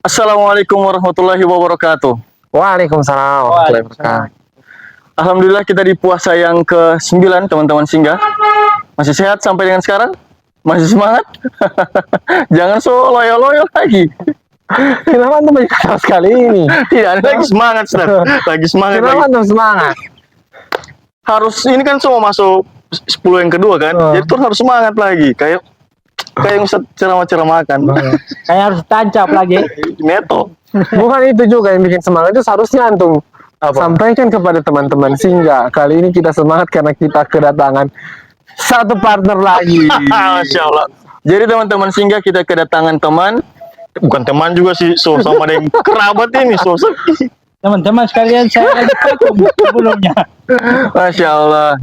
Assalamualaikum warahmatullahi wabarakatuh. Waalaikumsalam warahmatullahi wabarakatuh. Alhamdulillah kita di puasa yang ke-9 teman-teman singgah. Masih sehat sampai dengan sekarang? Masih semangat? Jangan so loyo-loyo lagi. Kenapa antum banyak kata sekali ini? Tidak, lagi semangat, Ustaz. Lagi semangat Kenapa lagi. antum semangat? Harus ini kan semua masuk 10 yang kedua kan. Jadi tuh harus semangat lagi. Kayak yang Ustaz ceramah-ceramahkan. Kayak harus tancap lagi. Neto. Bukan itu juga yang bikin semangat, itu seharusnya antum sampaikan kepada teman-teman singgah. Kali ini kita semangat karena kita kedatangan satu partner lagi. Masya Allah. Jadi teman-teman singgah kita kedatangan teman. Bukan teman juga sih, sama dengan kerabat ini, Teman-teman sekalian, saya lagi vakum sebelumnya. Masya Allah.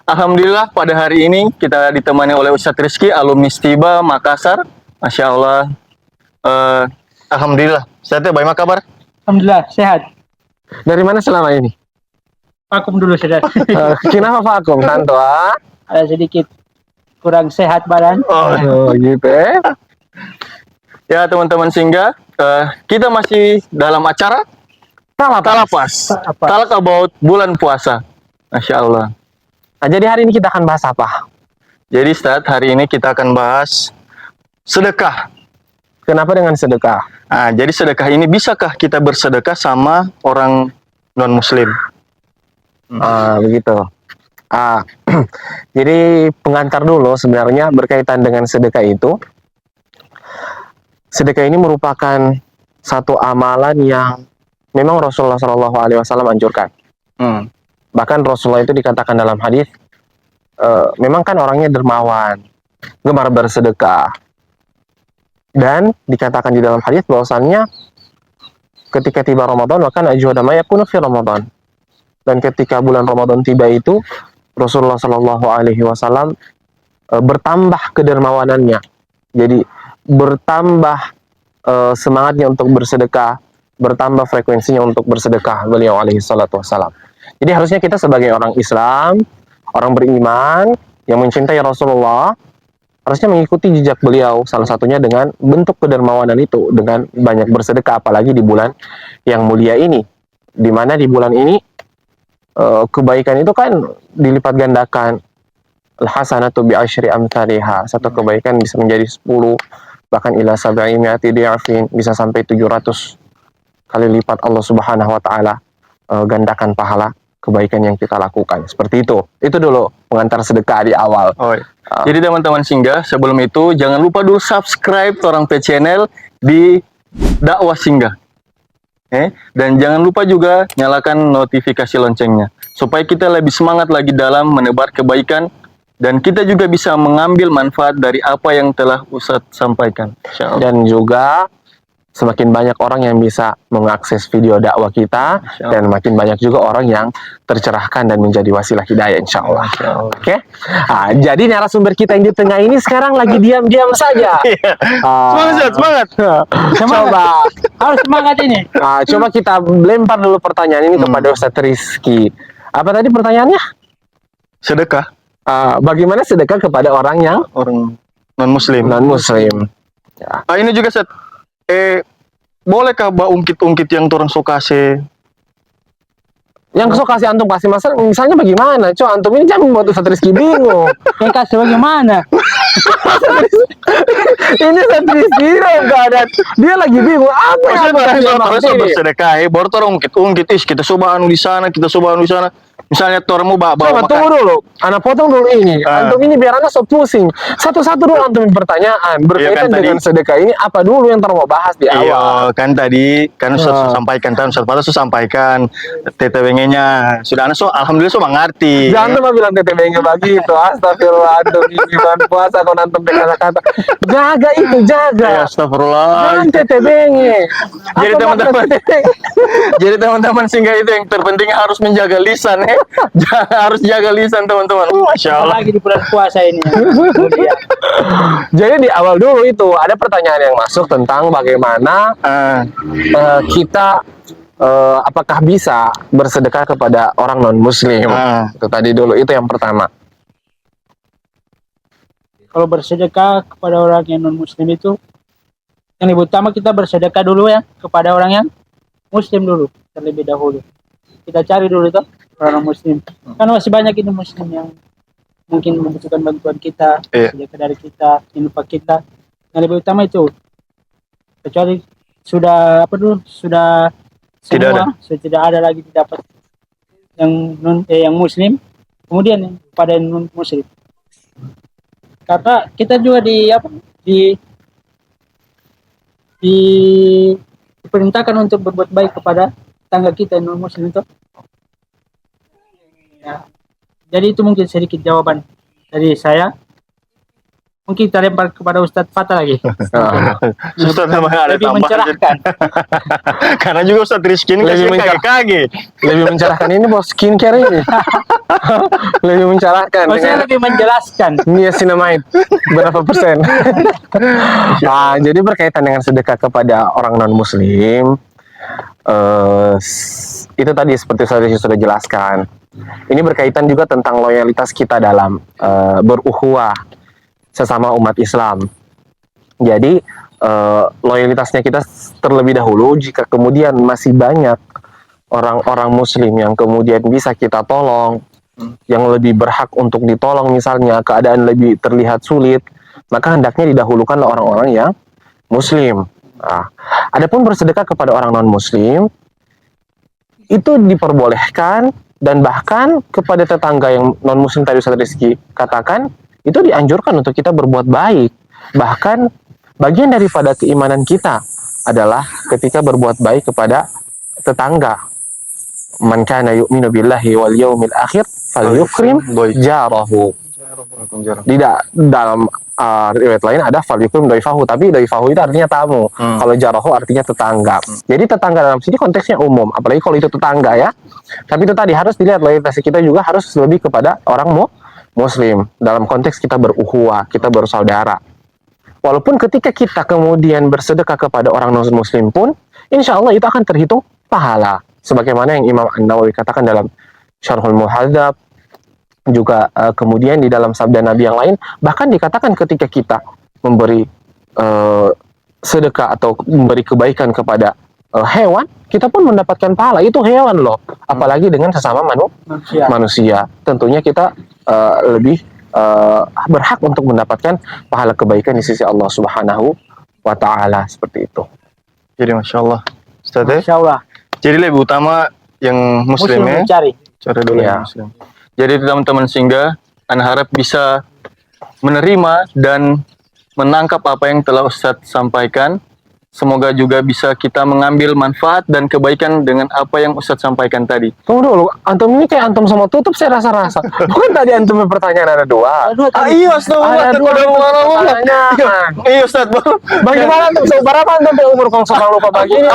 Alhamdulillah pada hari ini kita ditemani oleh Ustadz Rizky, alumni Stiba Makassar. Masya Allah. Alhamdulillah. Ustadz, bagaimana kabar? Alhamdulillah, sehat. Dari mana selama ini? Vakum dulu sudah. Kenapa vakum, Tanto? Ada sedikit kurang sehat badan. Oh, gitu Ya teman-teman singgah, kita masih dalam acara Talapas. Talk about bulan puasa. Masya Allah. Nah, jadi hari ini kita akan bahas apa? Jadi Ustadz, hari ini kita akan bahas sedekah. Kenapa dengan sedekah? Nah, jadi sedekah ini bisakah kita bersedekah sama orang non-muslim? Begitu. Jadi pengantar dulu sebenarnya berkaitan dengan sedekah itu. Sedekah ini merupakan satu amalan yang memang Rasulullah SAW anjurkan. Bahkan Rasulullah itu dikatakan dalam hadis, memang kan orangnya dermawan, gemar bersedekah. Dan dikatakan di dalam hadis bahwasannya ketika tiba Ramadan, maka ajwada ma yakunu fi Ramadan. Dan ketika bulan Ramadan tiba itu, Rasulullah SAW bertambah kedermawanannya. Jadi bertambah semangatnya untuk bersedekah, bertambah frekuensinya untuk bersedekah beliau alaihi salatu wassalam. Jadi harusnya kita sebagai orang Islam, orang beriman yang mencintai Rasulullah, harusnya mengikuti jejak beliau, salah satunya dengan bentuk kedermawanan itu, dengan banyak bersedekah, apalagi di bulan yang mulia ini, di mana di bulan ini kebaikan itu kan dilipat gandakan. Al-hasanatu bi asyri amthaliha. Satu kebaikan bisa menjadi 10, bahkan ila sab'i mi'ati di'afin, bisa sampai 700 kali lipat Allah Subhanahu wa taala gandakan pahala kebaikan yang kita lakukan. Seperti itu. Itu dulu pengantar sedekah di awal. Jadi teman-teman singgah, sebelum itu jangan lupa dulu subscribe Torang P Channel di Dakwah Singgah. Dan jangan lupa juga nyalakan notifikasi loncengnya supaya kita lebih semangat lagi dalam menebar kebaikan dan kita juga bisa mengambil manfaat dari apa yang telah Ustadz sampaikan. Dan juga semakin banyak orang yang bisa mengakses video dakwah kita, dan makin banyak juga orang yang tercerahkan dan menjadi wasilah hidayah, insya Allah. Oke? Jadi narasumber kita yang di tengah ini sekarang lagi diam-diam saja. Semangat! Coba Harus semangat ini. coba kita lempar dulu pertanyaan ini kepada Ustadz Rizky. Apa tadi pertanyaannya? Sedekah. Bagaimana sedekah kepada orang yang Orang non-muslim. Ya. Ini juga Ustadz. Bolehkah ungkit-ungkit yang orang sokase? Yang sok kasih antum pasti masalah, misalnya bagaimana? Antum ini jangan membuat Ustadz Rizky bingung. Yang kasih bagaimana? Ini Ustadz Rizky dalam keadaan dia lagi bingung apa yang Terus bersedekah, baru orang ungkit-ungkit, kita coba anu di sana, kita coba anu di sana. Misalnya orang mau bawa Coba tunggu dulu, anak potong dulu ini. Antum ini biar anak so pusing. Satu-satu dulu antum pertanyaan berkaitan dengan sedekah ini, apa dulu yang mau bahas di awal? Iya, kan tadi kan sudah sampaikan, kan Ustadz sampaikan TTW-nya sudah anak alhamdulillah mengerti. Jangan cuma bilang TTW-nya begitu. Astagfirullah, antum ini bulan puasa kalau antum kata-kata. Jaga itu, jaga. Astagfirullah. Jangan TTW-nya. Jadi teman-teman singgah itu yang terpenting harus menjaga lisan harus jaga lisan teman-teman. Masya Allah. Lagi di bulan puasa ini. Jadi di awal dulu itu ada pertanyaan yang masuk tentang bagaimana kita apakah bisa bersedekah kepada orang non-muslim. Itu tadi dulu, itu yang pertama. Kalau bersedekah kepada orang yang non-muslim itu Yang lebih utama kita bersedekah dulu ya kepada orang yang muslim dulu terlebih dahulu. Kita cari dulu tuh orang muslim. Kan masih banyak ini muslim yang mungkin membutuhkan bantuan kita, Iya. sedekah dari kita, infak kita. Yang lebih utama itu. Kecuali sudah apa dulu? Sudah Tidak semua, sudah tidak ada lagi didapat yang muslim, kemudian yang pada non muslim. Karena kita juga diperintahkan untuk berbuat baik kepada tetangga kita non muslim itu. Ya. Jadi itu mungkin sedikit jawaban dari saya. Mungkin kita lempar kepada Ustadz Fatah lagi. Ustadz memang ada Lebih tambahan. mencerahkan. Karena juga Ustadz Rizky ini Lebih kasih kage-kage. Lebih mencerahkan ini bos skincare ini. Lebih mencerahkan Maksudnya dengan lebih menjelaskan. niacinamide berapa persen. Nah, jadi berkaitan dengan sedekah kepada orang non muslim, itu tadi seperti saya sudah jelaskan. Ini berkaitan juga tentang loyalitas kita dalam berukhuwah sesama umat Islam. Jadi loyalitasnya kita terlebih dahulu. Jika kemudian masih banyak orang-orang muslim yang kemudian bisa kita tolong, yang lebih berhak untuk ditolong, misalnya keadaan lebih terlihat sulit, maka hendaknya didahulukanlah orang-orang yang muslim. Nah, adapun bersedekah kepada orang non muslim itu diperbolehkan, dan bahkan kepada tetangga yang non muslim tadi Ustaz Rizky katakan, itu dianjurkan untuk kita berbuat baik. Bahkan bagian daripada keimanan kita adalah ketika berbuat baik kepada tetangga. Man kana yu'minu billahi wal yawmil akhir falyukrim jarahu. Tidak, dalam riwayat lain ada falyukrim dhaifahu, tapi dhaifahu itu artinya tamu. Kalau jarahu artinya tetangga. Jadi tetangga dalam sini konteksnya umum, apalagi kalau itu tetangga ya. Tapi itu tadi harus dilihat loyalitas kita juga harus lebih kepada orang muslim dalam konteks kita berukhuwah, kita bersaudara. Walaupun ketika kita kemudian bersedekah kepada orang non muslim pun, insya Allah itu akan terhitung pahala. Sebagaimana yang Imam An-Nawawi katakan dalam Syarhul Muhadzab, juga kemudian di dalam sabda Nabi yang lain, bahkan dikatakan ketika kita memberi sedekah atau memberi kebaikan kepada hewan, kita pun mendapatkan pahala. Itu hewan loh, apalagi dengan sesama manusia. Tentunya kita lebih berhak untuk mendapatkan pahala kebaikan di sisi Allah Subhanahu wa Ta'ala, seperti itu. Jadi Masya Allah Ustadz ya? Insya Allah. Jadi lebih utama yang muslim ya, mencari. cari dulu Iya. yang muslim. Jadi teman-teman singgah, Ana harap bisa menerima dan menangkap apa yang telah Ustadz sampaikan. Semoga juga bisa kita mengambil manfaat dan kebaikan dengan apa yang Ustadz sampaikan tadi. Tunggu dulu, antum ini kayak antum sama tutup saya rasa-rasa. Bukan tadi antum pertanyaan ada dua. Iya Ustadz, Ada dua pertanyaan. Iya Ustadz, Bagaimana antum seberapa antum punya umur kong seorang lupa begini?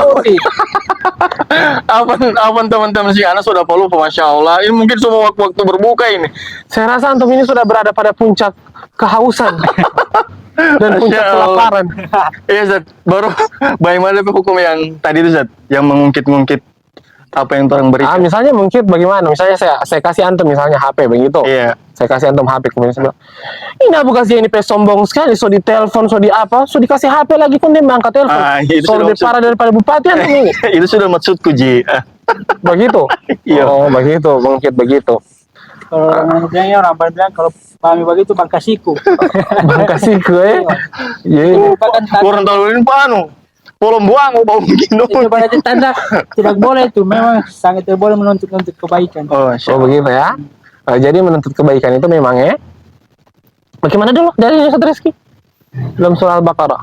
apa teman-teman sih, Ana sudah lupa, Masya Allah. Ini mungkin semua waktu berbuka ini. Saya rasa antum ini sudah berada pada puncak kehausan dan puncak kelaparan. Iya Zat, baru bagaimana hukum yang tadi itu Zat, yang mengungkit-ungkit apa yang orang berikan. Misalnya mungkin bagaimana? Misalnya saya kasih antum misalnya HP begitu. Iya. Saya kasih antum HP, kemudian saya bilang, ini apa kasih ini sombong sekali, so di telepon, so di apa, so dikasih HP lagi pun dia angkat telepon. Itu So lebih parah daripada bupati antum ini. Itu sudah maksudku Ji. Begitu. Iya. Oh, begitu, mungkin begitu. Kalau orang bilangnya, orang bilang kalau pahami begitu bangkasiku. Bangkasiku Iya. Kurang tahu ini panu. Polom buang bau begini. Itu berarti tanda tidak boleh itu, memang sangat tidak boleh menuntut kebaikan. Oh, Masya Oh Allah. begitu ya. Jadi menuntut kebaikan itu memang ya. Bagaimana dulu dari Ustaz Rizky? Dalam surah Al-Baqarah.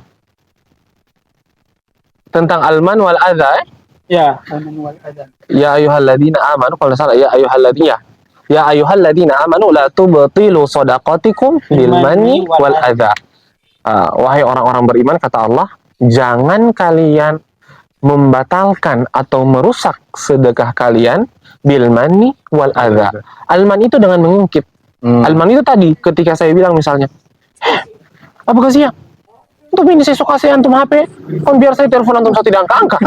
Tentang alman wal adha. Ya, wal adzan. Ya ayyuhalladzina amanu, kalau salah ya ayyuhalladzina. Ya ayyuhalladzina amanu la tubtilu shadaqatikum bil manni wal adha. Wahai orang-orang beriman, kata Allah, jangan kalian membatalkan atau merusak sedekah kalian bil manni wal adha. Alman itu dengan mengungkit. Alman itu tadi ketika saya bilang misalnya, apa kasih ya? Untuk ini saya suka saya antum HP, kan biar saya telepon antum saya tidak angka-angka.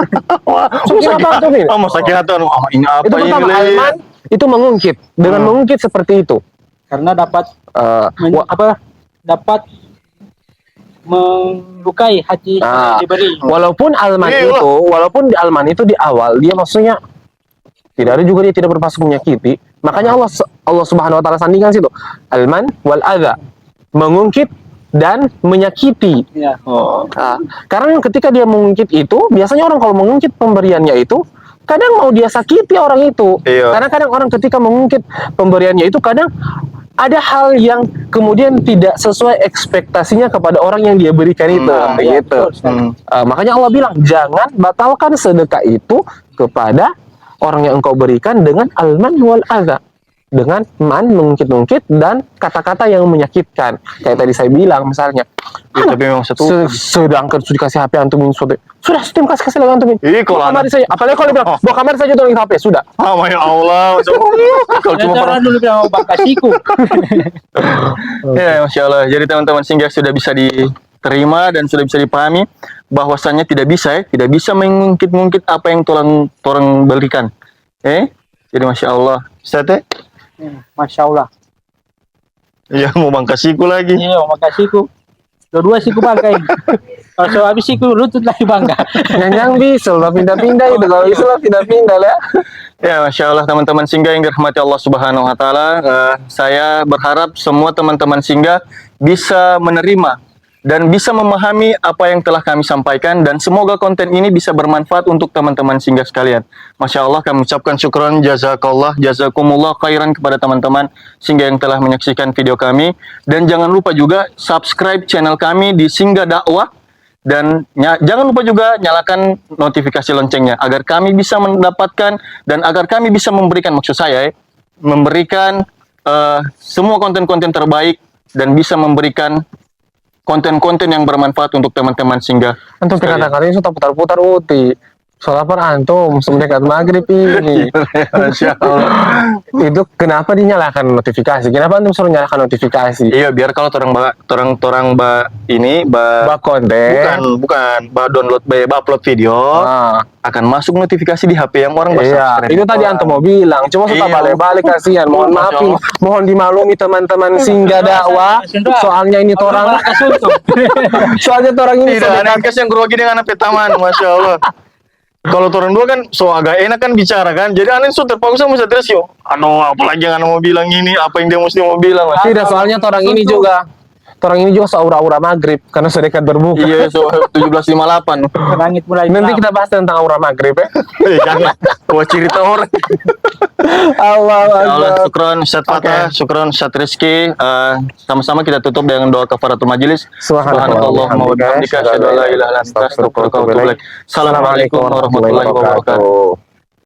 Susah apa antum ini? Oh, sakit hati. Ini apa Itu pertama, ini? alman itu mengungkit. Dengan mengungkit seperti itu. Karena dapat dapat melukai hati Ah. yang diberi. Walaupun Alman itu di awal dia maksudnya tidak ada juga dia tidak bermaksud menyakiti. Makanya Allah Subhanahu wa taala sandingkan situ. Alman wal adza. Mengungkit dan menyakiti. Ya. Karena ketika dia mengungkit itu, biasanya orang kalau mengungkit pemberiannya itu kadang mau dia sakiti orang itu. Iya. Karena kadang orang ketika mengungkit pemberiannya itu kadang ada hal yang kemudian tidak sesuai ekspektasinya kepada orang yang dia berikan itu. Ya, Gitu. betul sekali. Makanya Allah bilang jangan batalkan sedekah itu kepada orang yang engkau berikan dengan alman wal adza, dengan mengungkit-ungkit dan kata-kata yang menyakitkan. Kayak tadi saya bilang misalnya, Ya, tapi memang satu. sedangkan sudah dikasih HP antum ini sudah sistem kasih lagi antum ini. Ih, kalau Bawa kamar saja. Apalagi kalau dia bilang bawa kamar saja tuh HP sudah. Ya Allah. Kalau cuma Cara dulu bilang bang kasihku. Ya, Masya Allah. Jadi teman-teman singgah sudah bisa diterima dan sudah bisa dipahami bahwasannya tidak bisa mengungkit-ungkit apa yang orang berikan. Jadi Masya Allah. Ustaz, Masya Allah. ya mau bang kasihku lagi. Iya, makasihku. Dua-dua siku bangkai. Kalau so habis siku lutut lagi bangga. Yang bisa lah pindah-pindah itu kalau bisa lah pindah-pindah lah. Ya, Masya Allah teman-teman singgah yang dirahmati Allah Subhanahu Wa Taala. Saya berharap semua teman-teman singgah bisa menerima dan bisa memahami apa yang telah kami sampaikan dan semoga konten ini bisa bermanfaat untuk teman-teman singgah sekalian. Masya Allah kami ucapkan syukron jazakallah jazakumullah khairan kepada teman-teman singgah yang telah menyaksikan video kami dan jangan lupa juga subscribe channel kami di Singgah Dakwah dan jangan lupa juga nyalakan notifikasi loncengnya agar kami bisa mendapatkan dan agar kami bisa memberikan memberikan semua konten-konten terbaik dan bisa memberikan konten-konten yang bermanfaat untuk teman-teman singgah. Antum kata-kata ini sudah putar-putar uti. Soalnya per antum semendekat maghrib ini. Masya Allah. Itu kenapa dinyalakan notifikasi? Kenapa antum suruh nyalakan notifikasi? Iya, biar kalau torang ini Bak konten. bukan download upload video akan masuk notifikasi di HP yang orang Iya, itu tadi antum mau bilang. Cuma sudah Iya. balik-balik kasihan. Mohon Masya maaf, Allah. mohon dimaklumi teman-teman Singgah Dakwah. Soalnya ini torang, soalnya torang ini tidak ada sedekat. kes yang grogi dengan anak taman. Masya Allah. Kalau turun dua kan so agak enak kan bicara kan. Jadi aneh so terpaksa mesti terus yuk. Apalagi yang mau bilang ini apa yang dia mesti mau bilang. Mas. Tidak, soalnya torang ini juga seaura-aura maghrib karena sedekat berbuka. Iya, so 17.58. Langit mulai Nanti gelap. kita bahas tentang aura maghrib ya. Jangan. Wah cerita orang. Allah Ya Allah, Akbar. syukron Ustaz Fatah, syukron Ustaz Rizky. Sama-sama kita tutup dengan doa kafaratul majelis. Subhanakallahumma wa bihamdika asyhadu an la ilaha illa anta astaghfiruka wa atubu ilaik. Assalamualaikum warahmatullahi wabarakatuh.